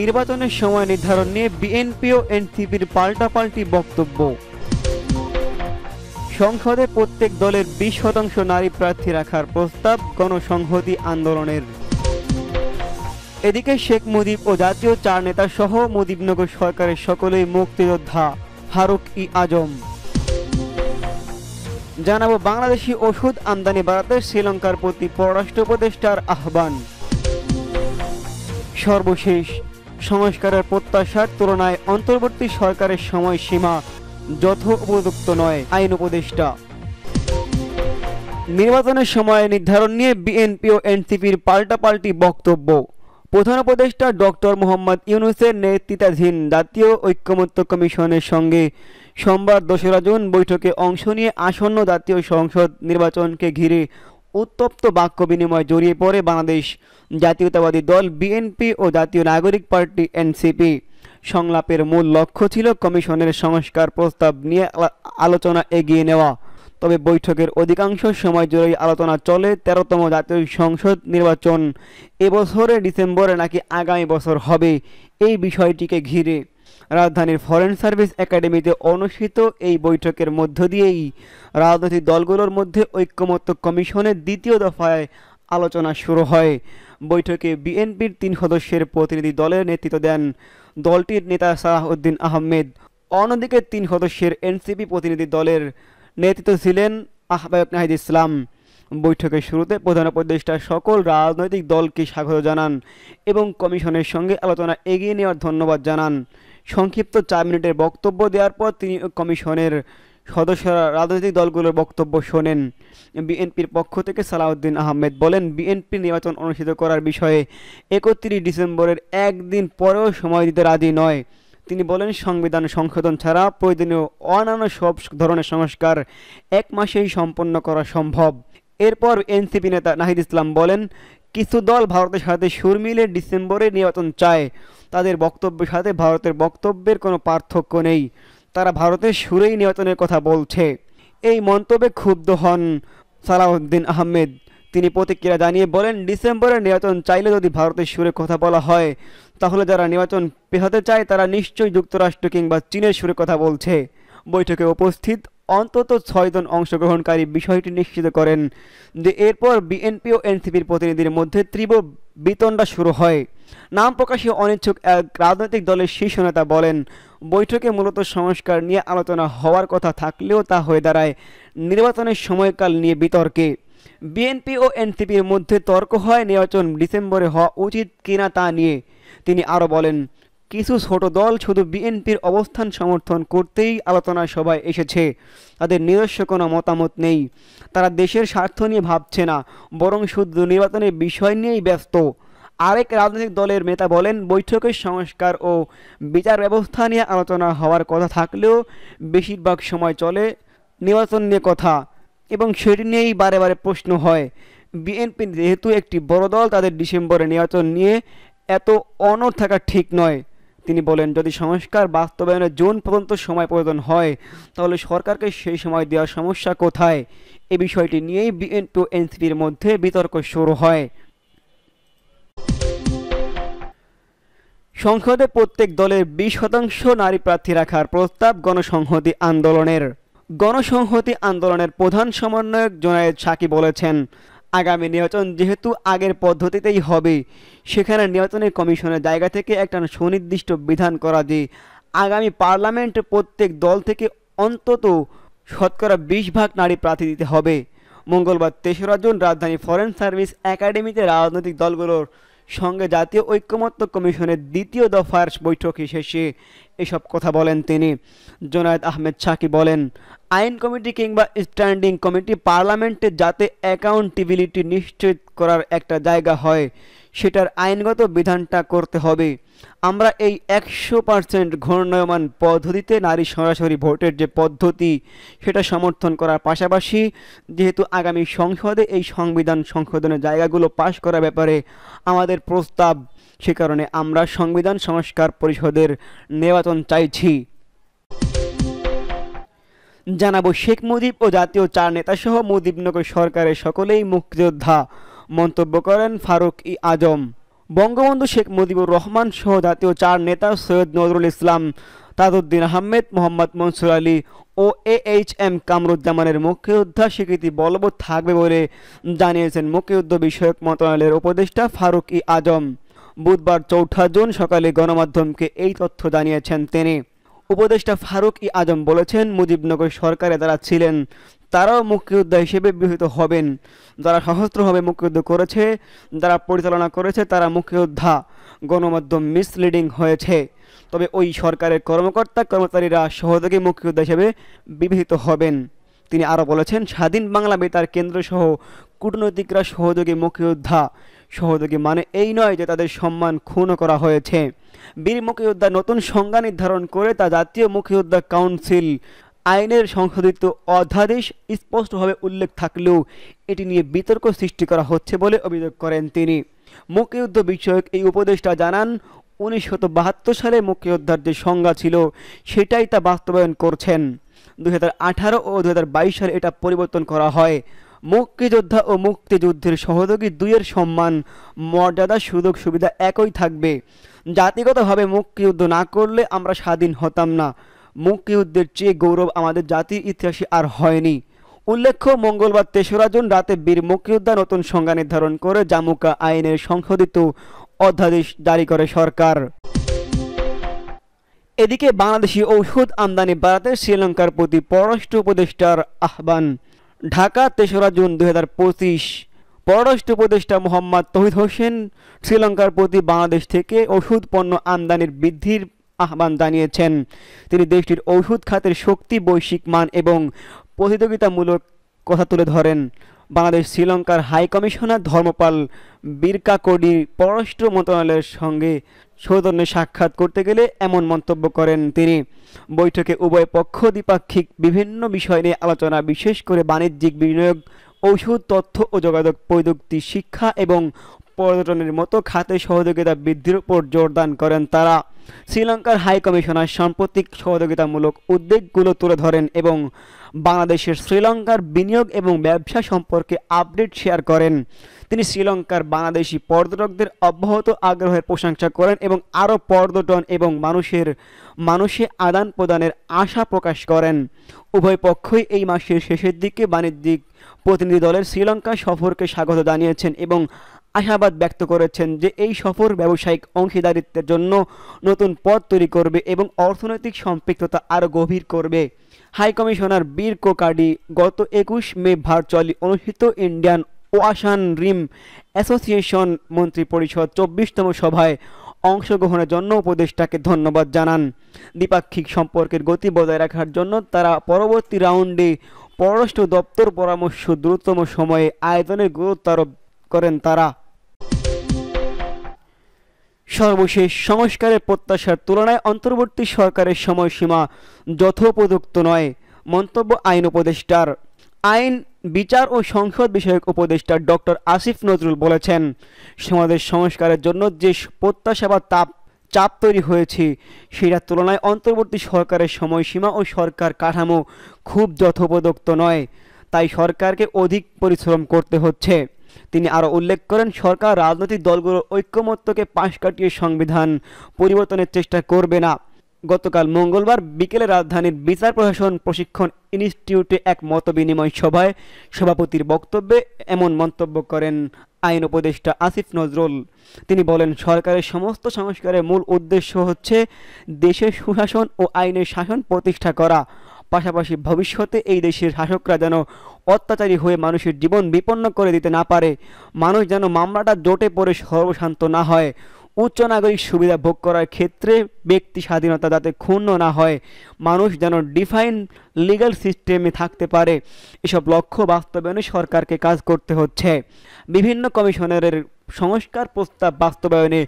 নির্বাচনের সময় নির্ধারণ নিয়ে বিএনপি ও এনসিপির পাল্টাপাল্টি বক্তব্য। সংসদে প্রত্যেক দলের 20% নারী প্রার্থী রাখার প্রস্তাব গণসংহতি আন্দোলনের। এদিকে শেখ মুজিব ও জাতীয় 4 নেতা সহ মুজিবনগর সরকারের সকলেই মুক্তিযোদ্ধা, ফারুক-ই আজম। জানাবো বাংলাদেশি ওষুধ আমদানি বাড়াতে শ্রীলঙ্কার প্রতি পররাষ্ট্র উপদেষ্টার আহ্বান। সর্বশেষ, সংস্কারের প্রত্যাশার তুলনায় অন্তর্বর্তী সরকারের সময়সীমা যথোপযুক্ত নয়, আইন উপদেষ্টা। নির্বাচনের সময় নির্ধারণ নিয়ে বিএনপি ও এনসিপির পাল্টাপাল্টি বক্তব্য। প্রধান উপদেষ্টা ডক্টর মোহাম্মদ ইউনূসের নেতৃত্বাধীন জাতীয় ঐকমত্য কমিশনের সঙ্গে সোমবার 2 জুন বৈঠকে অংশ নিয়ে আসন্ন জাতীয় সংসদ নির্বাচনকে ঘিরে উত্তপ্ত বাক্য বিনিময় জড়িয়ে পড়ে বাংলাদেশ জাতীয়তাবাদী দল বিএনপি ও জাতীয় নাগরিক পার্টি এনসিপি। সংলাপের মূল লক্ষ্য ছিল কমিশনের সংস্কার প্রস্তাব নিয়ে আলোচনা এগিয়ে নেওয়া। তবে বৈঠকের অধিকাংশ সময় জুড়েই আলোচনা চলে 13তম জাতীয় সংসদ নির্বাচন এবছরের ডিসেম্বরে নাকি আগামী বছর হবে এই বিষয়টিকে ঘিরে। রাজধানীর ফরেন সার্ভিস একাডেমিতে অনুষ্ঠিত এই বৈঠকের মধ্য দিয়েই রাজনৈতিক দলগুলোর মধ্যে ঐকমত্য কমিশনের দ্বিতীয় দফায় আলোচনা শুরু হয়। বৈঠকে বিএনপির 3 সদস্যের প্রতিনিধি দলের নেতৃত্ব দেন দলটির নেতা সালাউদ্দিন আহমেদ। অন্যদিকে 3 সদস্যের এনসিপি প্রতিনিধি দলের নেতৃত্ব ছিলেন আহ্বায়ক নাহিদ ইসলাম। বৈঠকের শুরুতে প্রধান উপদেষ্টা সকল রাজনৈতিক দলকে স্বাগত জানান এবং কমিশনের সঙ্গে আলোচনা এগিয়ে নেওয়ার ধন্যবাদ জানান। সংক্ষিপ্ত 4 মিনিটের বক্তব্য দেওয়ার পর তিনি কমিশনের সদস্যরা রাজনৈতিক দলগুলোর বক্তব্য শোনেন। বিএনপির পক্ষ থেকে সালাউদ্দিন আহমেদ বলেন, বিএনপি নির্বাচন অনুষ্ঠিত করার বিষয়ে 31 ডিসেম্বরের একদিন পরেও সময় দিতে রাজি নয়। তিনি বলেন, সংবিধান সংশোধন ছাড়া প্রয়োজনীয় অন্যান্য সব ধরনের সংস্কার 1 মাসেই সম্পন্ন করা সম্ভব। এরপর এনসিপি নেতা নাহিদ ইসলাম বলেন, কিছু দল ভারতের সাথে সুর মিলে ডিসেম্বরে নির্বাচন চায়। তাদের বক্তব্যের সাথে ভারতের বক্তব্যের কোনো পার্থক্য নেই। তারা ভারতের সুরেই নির্বাচনের কথা বলছে। এই মন্তব্যে ক্ষুব্ধ হন সালাউদ্দিন আহমেদ। তিনি প্রতিক্রিয়া জানিয়ে বলেন, ডিসেম্বরের নির্বাচন চাইলে যদি ভারতের সুরে কথা বলা হয় তাহলে যারা নির্বাচন পেছাতে চায় তারা নিশ্চয়ই যুক্তরাষ্ট্র কিংবা চীনের সুরে কথা বলছে। বৈঠকে উপস্থিত অন্তত 6 জন অংশগ্রহণকারী বিষয়টি নিশ্চিত করেন যে এরপর বিএনপি ও এনসিপির প্রতিনিধির মধ্যে তীব্র বিতণ্ডা শুরু হয়। নাম প্রকাশে অনিচ্ছুক এক রাজনৈতিক দলের শীর্ষ নেতা বলেন, বৈঠকে মূলত সংস্কার নিয়ে আলোচনা হওয়ার কথা থাকলেও তা হয়ে দাঁড়ায় নির্বাচনের সময়কাল নিয়ে বিতর্কে। বিএনপি ও এনসিপির মধ্যে তর্ক হয় নির্বাচন ডিসেম্বরে হওয়া উচিত কিনা তা নিয়ে। তিনি আরও বলেন, কিছু ছোট দল শুধু বিএনপির অবস্থান সমর্থন করতেই আলোচনা সভায় এসেছে। তাদের নিজস্ব কোনো মতামত নেই। তারা দেশের স্বার্থ নিয়ে ভাবছে না, বরং শুধু নির্বাচনের বিষয় নিয়েই ব্যস্ত। আরেক রাজনৈতিক দলের নেতা বলেন, বৈঠকের সংস্কার ও বিচার ব্যবস্থা নিয়ে আলোচনা হওয়ার কথা থাকলেও বেশিরভাগ সময় চলে নির্বাচন নিয়ে কথা এবং সেটি নিয়েই বারে বারে প্রশ্ন হয়। বিএনপি যেহেতু একটি বড় দল, তাদের ডিসেম্বরে নির্বাচন নিয়ে এত অনড় থাকা ঠিক নয়। তিনি বলেন, যদি সংস্কার বাস্তবায়নে জুন পর্যন্ত সময় প্রয়োজন হয় তাহলে সরকারকে সেই সময় দেওয়ার সমস্যা কোথায়? এই বিষয়টি নিয়েই বিএনপি ও এনসিপির মধ্যে বিতর্ক শুরু হয়। সংসদে প্রত্যেক দলের 20% নারী প্রার্থী রাখার প্রস্তাব গণসংহতি আন্দোলনের। গণসংহতি আন্দোলনের প্রধান সমন্বয়ক জুনায়েদ সাকি বলেছেন, আগামী নির্বাচন যেহেতু আগের পদ্ধতিতেই হবে, সেখানে নির্বাচনের কমিশনের জায়গা থেকে একটা সুনির্দিষ্ট বিধান করা যে আগামী পার্লামেন্টে প্রত্যেক দল থেকে অন্তত 20% নারী প্রার্থী দিতে হবে। মঙ্গলবার 3 জুন রাজধানী ফরেন সার্ভিস একাডেমিতে রাজনৈতিক দলগুলোর সঙ্গে জাতীয় ঐকমত্য কমিশনের দ্বিতীয় দফার বৈঠকে শেষে এসব কথা বলেন তিনি। জুনায়েদ আহমেদ সাকি বলেন, আইন কমিটি কিংবা স্ট্যান্ডিং কমিটি পার্লামেন্টে যাতে অ্যাকাউন্টেবিলিটি নিশ্চিত করার একটা জায়গা হয়, সেটার আইনগত বিধানটা করতে হবে। আমরা এই 100% ঘূর্ণায়মান পদ্ধতিতে নারী সরাসরি ভোটের যে পদ্ধতি সেটা সমর্থন করার পাশাপাশি যেহেতু আগামী সংসদে এই সংবিধান সংশোধনের জায়গাগুলো পাশ করার ব্যাপারে আমাদের প্রস্তাব, সে কারণে আমরা সংবিধান সংস্কার পরিষদের নির্বাচন চাইছি। জানাবো শেখ মুজিব ও জাতীয় 4 নেতাসহ মুজিবনগর সরকারের সকলেই মুক্তিযোদ্ধা, মন্তব্য করেন ফারুক-ই আজম। বঙ্গবন্ধু শেখ মুজিবুর রহমান সহ জাতীয় 4 নেতা সৈয়দ নজরুল ইসলাম, তাজউদ্দিন আহমেদ, মোহাম্মদ মনসুর আলী ও AHM কামরুজ্জামানের মুক্তিযোদ্ধা স্বীকৃতি বলবৎ থাকবে বলে জানিয়েছেন মুক্তিযুদ্ধ বিষয়ক মন্ত্রণালয়ের উপদেষ্টা ফারুক-ই আজম। বুধবার 4 জুন সকালে গণমাধ্যমকে এই তথ্য জানিয়েছেন তিনি। উপদেষ্টা ফারুক-ই আজম বলেছেন, মুজিবনগর সরকারে যারা ছিলেন তারাও মুক্তিযোদ্ধা হিসেবে বিবেচিত হবেন। যারা সশস্ত্রভাবে মুক্তিযুদ্ধ করেছে, যারা পরিচালনা করেছে তারা মুক্তিযোদ্ধা। গণমাধ্যম মিসলিডিং হয়েছে, তবে ওই সরকারের কর্মকর্তা কর্মচারীরা সহযোগী মুক্তিযোদ্ধা হিসেবে বিবেচিত হবেন। তিনি আরও বলেছেন, স্বাধীন বাংলা বেতার কেন্দ্রসহ কূটনৈতিকরা সহযোগী মুক্তিযোদ্ধা। সহযোগী মানে এই নয় যে তাদের সম্মান ক্ষুণ্ণ করা হয়েছে। বীর মুক্তিযোদ্ধা নতুন সংজ্ঞা নির্ধারণ করে তা জাতীয় মুক্তিযোদ্ধা কাউন্সিল আইনের সংশোধিত অধ্যাদেশ স্পষ্টভাবে উল্লেখ থাকলেও এটি নিয়ে বিতর্ক সৃষ্টি করা হচ্ছে বলে অভিযোগ করেন তিনি। মুক্তিযুদ্ধ বিষয়ক এই উপদেষ্টা জানান, 1972 সালে মুক্তিযোদ্ধার যে সংজ্ঞা ছিল সেটাই তা বাস্তবায়ন করছেন। 2018 ও 2022 সালে এটা পরিবর্তন করা হয়। মুক্তিযোদ্ধা ও মুক্তিযুদ্ধের সহযোগী দুইয়ের সম্মান, মর্যাদা, সুযোগ সুবিধা একই থাকবে। জাতিগতভাবে মুক্তিযুদ্ধ না করলে আমরা স্বাধীন হতাম না। মুক্তিযুদ্ধের চেয়ে গৌরব আমাদের জাতির ইতিহাসে আর হয়নি। উল্লেখ্য, মঙ্গলবার 3রা জুন রাতে বীর মুক্তিযোদ্ধা নতুন সংজ্ঞা নির্ধারণ করে জামুকা আইনের সংশোধিত অধ্যাদেশ জারি করে সরকার। এদিকে বাংলাদেশি ঔষধ আমদানি বাড়াতে শ্রীলঙ্কার প্রতি পররাষ্ট্র উপদেষ্টার আহ্বান। ঢাকা 3রা জুন 2025। পররাষ্ট্র উপদেষ্টা মোহাম্মদ তৌহিদ হোসেন শ্রীলঙ্কার প্রতি বাংলাদেশ থেকে ওষুধ পণ্য আমদানির বৃদ্ধির আহ্বান জানিয়েছেন। তিনি দেশটির ঔষধ খাতের শক্তি, বৈশ্বিক মান এবং প্রতিযোগিতামূলক কথা তুলে ধরেন। বাংলাদেশ শ্রীলঙ্কার হাই কমিশনার ধর্মপাল বীরকাকোডি পররাষ্ট্র মন্ত্রণালয়ের সঙ্গে সৌজন্যে সাক্ষাৎ করতে গেলে এমন মন্তব্য করেন তিনি। বৈঠকে উভয় পক্ষ দ্বিপাক্ষিক বিভিন্ন বিষয় নিয়ে আলোচনা, বিশেষ করে বাণিজ্যিক বিনিয়োগ, ঔষধ, তথ্য ও যোগাযোগ প্রযুক্তি, শিক্ষা এবং পর্যটনের মতো খাতে সহযোগিতা বৃদ্ধির উপর জোরদান করেন তারা। শ্রীলঙ্কার হাই কমিশনার সাম্প্রতিক সহযোগিতামূলক উদ্যোগগুলো তুলে ধরেন এবং বাংলাদেশের শ্রীলঙ্কার বিনিয়োগ এবং ব্যবসা সম্পর্কে আপডেট শেয়ার করেন। তিনি শ্রীলঙ্কার বাংলাদেশি পর্যটকদের অব্যাহত আগ্রহের প্রশংসা করেন এবং আরও পর্যটন এবং মানুষে আদান প্রদানের আশা প্রকাশ করেন। উভয় পক্ষই এই মাসের শেষের দিকে বাণিজ্যিক প্রতিনিধি দলের শ্রীলঙ্কা সফরকে স্বাগত জানিয়েছেন এবং আশাবাদ ব্যক্ত করেছেন যে এই সফর ব্যবসায়িক অংশীদারিত্বের জন্য নতুন পথ তৈরি করবে এবং অর্থনৈতিক সম্পৃক্ততা আরও গভীর করবে। হাই কমিশনার বীরকাকোডি গত 21 মে ভার্চুয়ালি অনুষ্ঠিত ইন্ডিয়ান ওয়াশান রিম অ্যাসোসিয়েশন মন্ত্রিপরিষদ 24তম সভায় অংশগ্রহণের জন্য উপদেষ্টাকে ধন্যবাদ জানান। দ্বিপাক্ষিক সম্পর্কের গতি বজায় রাখার জন্য তারা পরবর্তী রাউন্ডে পররাষ্ট্র দপ্তর পরামর্শ দ্রুততম সময়ে আয়োজনের গুরুত্ব আরোপ করেন তারা। সর্বশেষ, সংস্কারের প্রত্যাশার তুলনায় অন্তর্বর্তী সরকারের সময়সীমা যথোপযুক্ত নয়, মন্তব্য আইন উপদেষ্টার। আইন, বিচার ও সংসদ বিষয়ক উপদেষ্টা ডক্টর আসিফ নজরুল বলেছেন, সমাজের সংস্কারের জন্য যে প্রত্যাশা বা চাপ তৈরি হয়েছে সেটার তুলনায় অন্তর্বর্তী সরকারের সময়সীমা ও সরকার কাঠামো খুব যথোপযুক্ত নয়, তাই সরকারকে অধিক পরিশ্রম করতে হচ্ছে। তিনি আরও উল্লেখ করেন, সরকার রাজনৈতিক দলগুলোর ঐক্যমত্যকে পাশ কাটিয়ে সংবিধান পরিবর্তনের চেষ্টা করবে না। গতকাল মঙ্গলবার বিকেলে রাজধানীর বিচার প্রশাসন প্রশিক্ষণ ইনস্টিটিউটে এক মতবিনিময় সভায় সভাপতির বক্তব্যে এমন মন্তব্য করেন আইন উপদেষ্টা আসিফ নজরুল। তিনি বলেন, সরকারের সমস্ত সংস্কারের মূল উদ্দেশ্য হচ্ছে দেশের সুশাসন ও আইনের শাসন প্রতিষ্ঠা করা, পাশাপাশি ভবিষ্যতে এই দেশের শাসকরা যেন অত্যাচারী হয়ে মানুষের জীবন বিপন্ন করে দিতে না পারে, মানুষ যেন মামলাটা জোটে পড়ে সর্বশান্ত না হয়, উচ্চ নাগরিক সুবিধা ভোগ করার ক্ষেত্রে ব্যক্তি স্বাধীনতা যাতে ক্ষুণ্ণ না হয়, মানুষ যেন ডিফাইন লিগ্যাল সিস্টেমে থাকতে পারে। এসব লক্ষ্য বাস্তবায়নে সরকারকে কাজ করতে হচ্ছে। বিভিন্ন কমিশনের সংস্কার প্রস্তাব বাস্তবায়নে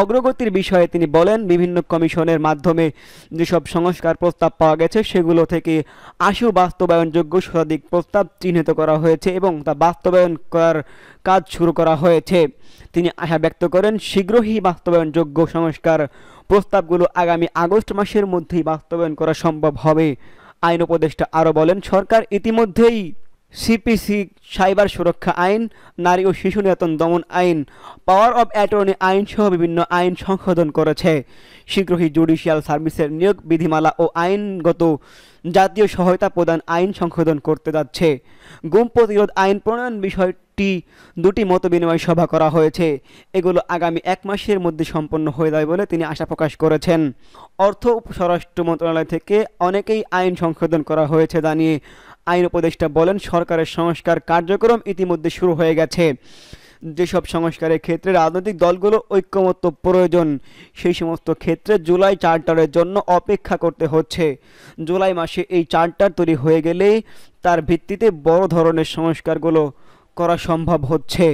অগ্রগতির বিষয়ে তিনি বলেন, বিভিন্ন কমিশনের মাধ্যমে যেসব সংস্কার প্রস্তাব পাওয়া গেছে সেগুলো থেকে আশু বাস্তবায়নযোগ্য শতাধিক প্রস্তাব চিহ্নিত করা হয়েছে এবং তা বাস্তবায়ন করার কাজ শুরু করা হয়েছে। তিনি আশা ব্যক্ত করেন, শীঘ্রই বাস্তবায়নযোগ্য সংস্কার প্রস্তাবগুলো আগামী আগস্ট মাসের মধ্যেই বাস্তবায়ন করা সম্ভব হবে। আইন উপদেষ্টা আরও বলেন, সরকার ইতিমধ্যেই সিপিসি, সাইবার সুরক্ষা আইন, নারী ও শিশু নির্যাতন দমন আইন, পাওয়ার অব অ্যাটর্নি আইন সহ বিভিন্ন আইন সংশোধন করেছে। শীঘ্রই জুডিশিয়াল সার্ভিসের নিয়োগ বিধিমালা ও আইনগত জাতীয় সহায়তা প্রদান আইন সংশোধন করতে যাচ্ছে। গুম প্রতিরোধ আইন প্রণয়ন বিষয়টি দুটি মতবিনিময় সভা করা হয়েছে। এগুলো আগামী 1 মাসের মধ্যে সম্পন্ন হয়ে যাবে বলে তিনি আশা প্রকাশ করেছেন। অর্থ ও স্বরাষ্ট্র মন্ত্রণালয় থেকে অনেকেই আইন সংশোধন করা হয়েছে জানিয়ে আইন উপদেষ্টা বলেন, সরকারের সংস্কার কার্যক্রম ইতিমধ্যে শুরু হয়ে গেছে। যেসব সংস্কারের ক্ষেত্রে রাজনৈতিক দলগুলোর ঐক্যমত্য প্রয়োজন, সেই সমস্ত ক্ষেত্রে জুলাই চার্টারের জন্য অপেক্ষা করতে হচ্ছে। জুলাই মাসে এই চার্টার তৈরি হয়ে গেলেই তার ভিত্তিতে বড় ধরনের সংস্কারগুলো করা সম্ভব হচ্ছে।